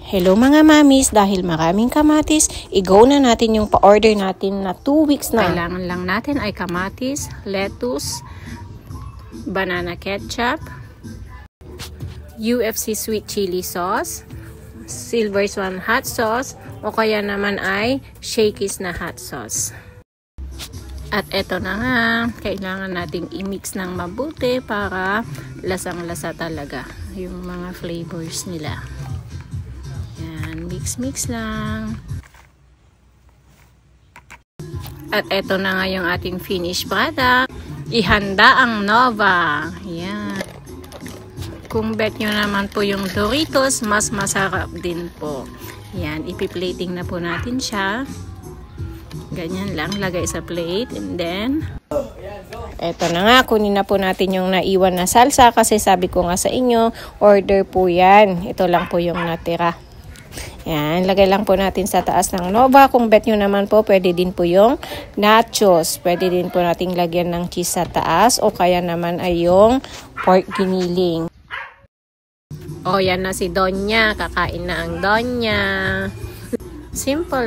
Hello mga mamis, dahil maraming kamatis, i-go na natin yung pa-order natin na 2 weeks na. Kailangan lang natin ay kamatis, lettuce, banana ketchup, UFC sweet chili sauce, Silver Swan hot sauce, o kaya naman ay Shakey's na hot sauce. At eto na nga, kailangan nating i-mix ng mabuti para lasang-lasa talaga yung mga flavors nila. Yan, mix lang. At eto na nga yung ating finished product. Ihanda ang Nova. Yan. Kung bet nyo naman po yung Doritos, mas masarap din po. Yan, ipi-plating na po natin siya. Ganyan lang, lagay sa plate. And then, eto na nga, kunin na po natin yung naiwan na salsa kasi sabi ko nga sa inyo, order po yan. Ito lang po yung natira. Yan, lagay lang po natin sa taas ng Nova. Kung bet nyo naman po, pwede din po yung nachos. Pwede din po nating lagyan ng cheese sa taas o kaya naman ay yung pork giniling. O, yan na si Donya. Kakain na ang Donya. Simple.